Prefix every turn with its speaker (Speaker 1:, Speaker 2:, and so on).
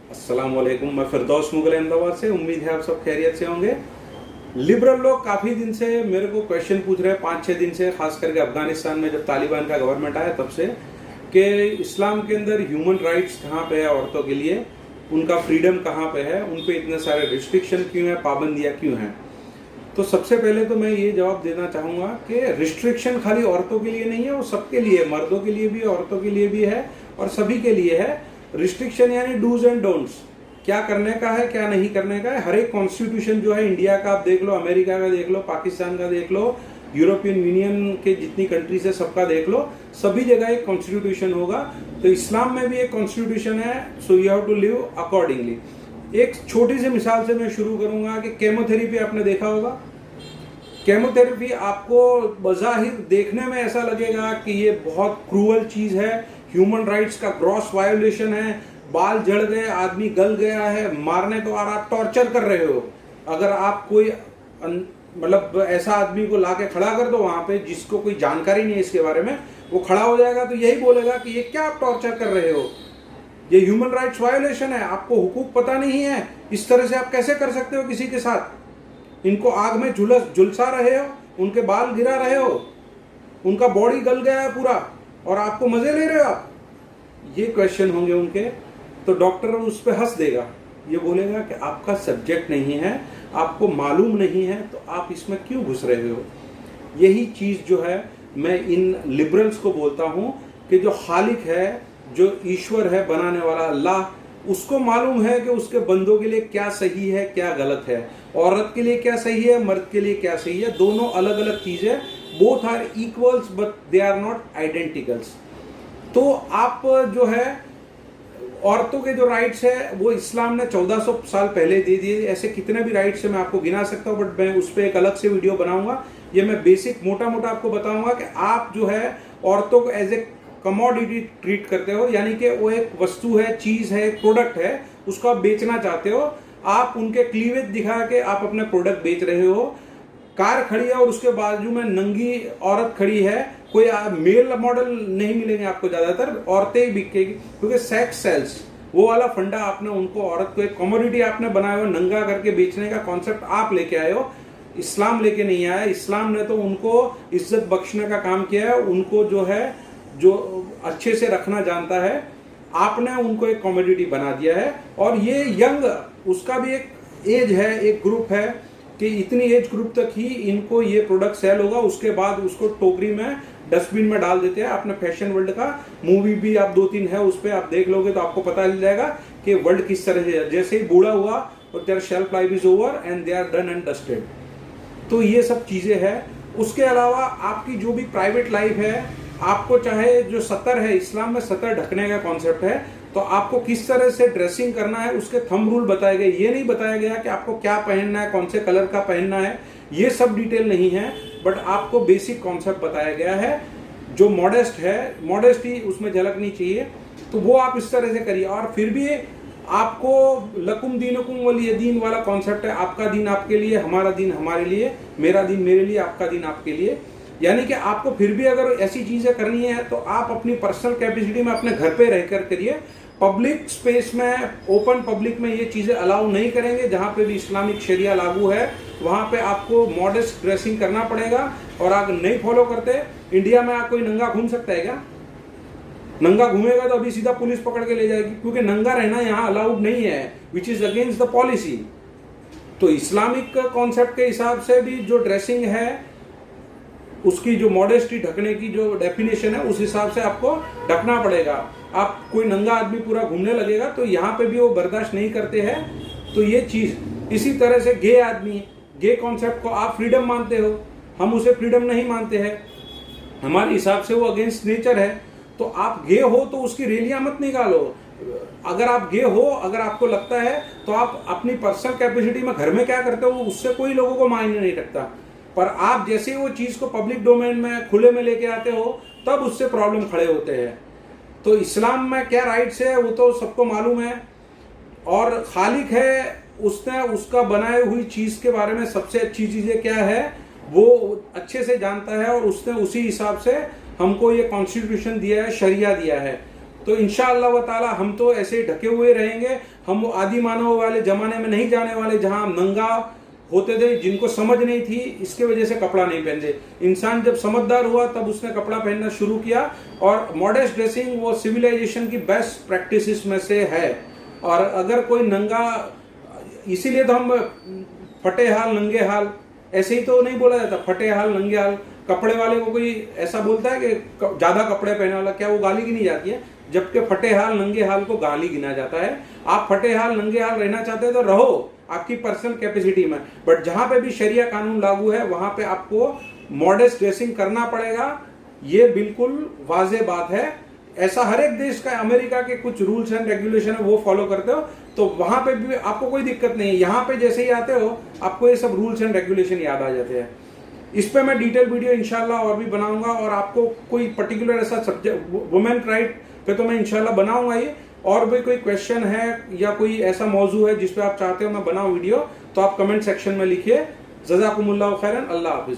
Speaker 1: अस्सलाम वालेकुम। मैं फिरदौस मुगल अहमदाबाद से। उम्मीद है आप सब खैरियत से होंगे। लिबरल लोग काफ़ी दिन से मेरे को क्वेश्चन पूछ रहे हैं, 5-6 दिन से, खास करके अफगानिस्तान में जब तालिबान का गवर्नमेंट आया तब से, कि इस्लाम के अंदर ह्यूमन राइट्स कहाँ पे है, औरतों के लिए उनका फ्रीडम कहाँ पे है, उन पे इतने सारे रिस्ट्रिक्शन क्यों है, पाबंदियाँ क्यों हैं। तो सबसे पहले तो मैं ये जवाब देना चाहूँगा कि रिस्ट्रिक्शन खाली औरतों के लिए नहीं है, वो सबके लिए, मर्दों के लिए भी, औरतों के लिए भी है और सभी के लिए है। रिस्ट्रिक्शन यानी डूज एंड डोंट्स, क्या करने का है क्या नहीं करने का है। हर एक कॉन्स्टिट्यूशन जो है, इंडिया का आप देख लो, अमेरिका का देख लो, पाकिस्तान का देख लो, यूरोपियन यूनियन के जितनी कंट्रीज है सबका देख लो, सभी जगह एक कॉन्स्टिट्यूशन होगा। तो इस्लाम में भी एक कॉन्स्टिट्यूशन है, so you have to live accordingly. एक छोटी सी मिसाल से मैं शुरू करूंगा कि केमोथेरेपी आपने देखा होगा। केमोथेरेपी आपको बज़ाहिर देखने में ऐसा लगेगा कि ये बहुत क्रूअल चीज है, ह्यूमन राइट्स का ग्रॉस वायोलेशन है, बाल झड़ गए, आदमी गल गया है, मारने को और आप टॉर्चर कर रहे हो। अगर आप कोई मतलब ऐसा आदमी को लाके खड़ा कर दो वहां पे जिसको कोई जानकारी नहीं है इसके बारे में, वो खड़ा हो जाएगा तो यही बोलेगा कि ये क्या आप टॉर्चर कर रहे हो, ये ह्यूमन राइट्स वायोलेशन है, आपको हुकूक पता नहीं है, इस तरह से आप कैसे कर सकते हो किसी के साथ। इनको आग में झुलसा रहे हो, उनके बाल गिरा रहे हो, उनका बॉडी गल गया है पूरा और आपको मजे ले रहे हो आप। ये क्वेश्चन होंगे उनके, तो डॉक्टर उस पर हंस देगा, ये बोलेगा कि आपका सब्जेक्ट नहीं है, आपको मालूम नहीं है, तो आप इसमें क्यों घुस रहे हो। यही चीज जो है मैं इन लिबरल्स को बोलता हूं कि जो खालिक है, जो ईश्वर है, बनाने वाला अल्लाह, उसको मालूम है कि उसके बंदों के लिए क्या सही है क्या गलत है, औरत के लिए क्या सही है, मर्द के लिए क्या सही है। दोनों अलग अलग चीजें, both are equals but they are not identicals. तो आप जो है औरतों के जो राइट्स है वो इस्लाम ने 1400 साल पहले दे दिए। ऐसे कितने भी राइट्स है मैं आपको गिना सकता हूँ, बट मैं उस पर एक अलग से वीडियो बनाऊंगा। ये मैं बेसिक मोटा मोटा आपको बताऊंगा कि आप जो है औरतों को एज ए कमोडिटी ट्रीट करते हो, यानी कि वो एक वस्तु है, चीज है, एक प्रोडक्ट है, उसको आप बेचना चाहते हो। आप उनके क्लीवेज दिखा के आप अपने प्रोडक्ट बेच रहे हो। कार खड़ी है और उसके बाजू में नंगी औरत खड़ी है, कोई मेल मॉडल नहीं मिलेंगे आपको, ज्यादातर औरतें ही बिकेगी, क्योंकि सेक्स सेल्स, वो वाला फंडा आपने उनको, औरत को एक कमोडिटी आपने बनाया हो, नंगा करके बेचने का कॉन्सेप्ट आप लेके आए हो, इस्लाम लेके नहीं आया। इस्लाम ने तो उनको इज्जत बख्शने का काम किया है, उनको जो है जो अच्छे से रखना जानता है, आपने उनको एक कमोडिटी बना दिया है। और ये यंग, उसका भी एक एज है, एक ग्रुप है कि इतनी एज ग्रुप तक ही इनको ये प्रोडक्ट सेल होगा, उसके बाद उसको टोकरी में, डस्टबिन में डाल देते हैं। आपने फैशन वर्ल्ड का मूवी भी आप 2-3 है, उस पर आप देख लोगे तो आपको पता चल जाएगा कि वर्ल्ड किस तरह से, जैसे ही बूढ़ा हुआ और their shelf life is over and they are done and dusted. तो ये सब चीजें हैं। उसके अलावा आपकी जो भी प्राइवेट लाइफ है, आपको चाहे जो सतर है, इस्लाम में सतर ढकने का कॉन्सेप्ट है, तो आपको किस तरह से ड्रेसिंग करना है उसके थंब रूल बताए गए। ये नहीं बताया गया कि आपको क्या पहनना है, कौन से कलर का पहनना है, ये सब डिटेल नहीं है, बट आपको बेसिक कॉन्सेप्ट बताया गया है। जो मॉडेस्ट है, मॉडेस्टी उसमें झलकनी चाहिए, तो वो आप इस तरह से करिए। और फिर भी आपको लकुम दीनुकुम वलिय दीन वाला कॉन्सेप्ट है, आपका दिन आपके लिए, हमारा दिन हमारे लिए, मेरा दिन मेरे लिए, आपका दिन आपके लिए। यानी कि आपको फिर भी अगर ऐसी चीजें करनी है तो आप अपनी पर्सनल कैपेसिटी में अपने घर पे रहकर करिए। पब्लिक स्पेस में, ओपन पब्लिक में ये चीजें अलाउ नहीं करेंगे। जहां पे भी इस्लामिक शरिया लागू है वहां पे आपको मॉडेस्ट ड्रेसिंग करना पड़ेगा। और अगर नहीं फॉलो करते, इंडिया में आप कोई नंगा घूम सकता है क्या? नंगा घूमेगा तो अभी सीधा पुलिस पकड़ के ले जाएगी, क्योंकि नंगा रहना यहाँ अलाउड नहीं है, which is against the policy. तो इस्लामिक कॉन्सेप्ट के हिसाब से भी जो ड्रेसिंग है, उसकी जो मॉडेस्टी ढकने की जो डेफिनेशन है, उस हिसाब से आपको ढकना पड़ेगा। आप कोई नंगा आदमी पूरा घूमने लगेगा तो यहाँ पे भी वो बर्दाश्त नहीं करते हैं। तो ये चीज, इसी तरह से गे आदमी, गे कॉन्सेप्ट को आप फ्रीडम मानते हो, हम उसे फ्रीडम नहीं मानते हैं, हमारे हिसाब से वो अगेंस्ट नेचर है। तो आप गे हो तो उसकी रैलियां मत निकालो। अगर आप गे हो, अगर आपको लगता है, तो आप अपनी पर्सनल कैपेसिटी में घर में क्या करते हो उससे कोई लोगों को मायने नहीं रखता। पर आप जैसे ही वो चीज को पब्लिक डोमेन में, खुले में लेके आते हो, तब उससे प्रॉब्लम खड़े होते हैं। तो इस्लाम में क्या राइट्स है वो तो सबको मालूम है, और खालिक है, उसने उसका बनाए हुई चीज के बारे में सबसे अच्छी चीजें क्या है वो अच्छे से जानता है, और उसने उसी हिसाब से हमको ये कॉन्स्टिट्यूशन दिया है, शरिया दिया है। तो इंशाअल्लाह व ताला हम तो ऐसे ढके हुए रहेंगे। हम वो आदि मानव वाले जमाने में नहीं जाने वाले जहां हम नंगा होते थे, जिनको समझ नहीं थी इसके वजह से कपड़ा नहीं पहनते। इंसान जब समझदार हुआ तब उसने कपड़ा पहनना शुरू किया, और मॉडेस्ट ड्रेसिंग वो सिविलाइजेशन की बेस्ट प्रैक्टिसेस में से है। और अगर कोई नंगा, इसीलिए तो हम फटे हाल नंगे हाल, ऐसे ही तो नहीं बोला जाता फटे हाल नंगे हाल। कपड़े वाले को कोई ऐसा बोलता है कि ज्यादा कपड़े पहने वाला, क्या वो गाली गिनी जाती है? जबकि फटे हाल नंगे हाल को गाली गिना जाता है। आप फटे हाल नंगे हाल रहना चाहते हैं तो रहो आपकी पर्सनल कैपेसिटी में, बट जहां पे भी शरिया कानून लागू है वहां पे आपको मॉडेस्ट ड्रेसिंग करना पड़ेगा। ये बिल्कुल वाज़ेह बात है। ऐसा हर एक देश का, अमेरिका के कुछ रूल्स एंड रेगुलेशन है वो फॉलो करते हो तो वहां पे भी आपको कोई दिक्कत नहीं है। यहाँ पे जैसे ही आते हो आपको ये सब रूल्स एंड रेगुलेशन याद आ जाते हैं। इस पे मैं डिटेल वीडियो इंशाल्लाह और भी बनाऊंगा, और आपको कोई पर्टिकुलर ऐसा सब्जेक्ट वुमेन राइट पे तो मैं इंशाल्लाह बनाऊंगा ही। और भी कोई क्वेश्चन है या कोई ऐसा मौजू है जिस पे आप चाहते हो मैं बनाऊं वीडियो, तो आप कमेंट सेक्शन में लिखिए। जज़ाकुमुल्लाह खैरन। अल्लाह हाफिज।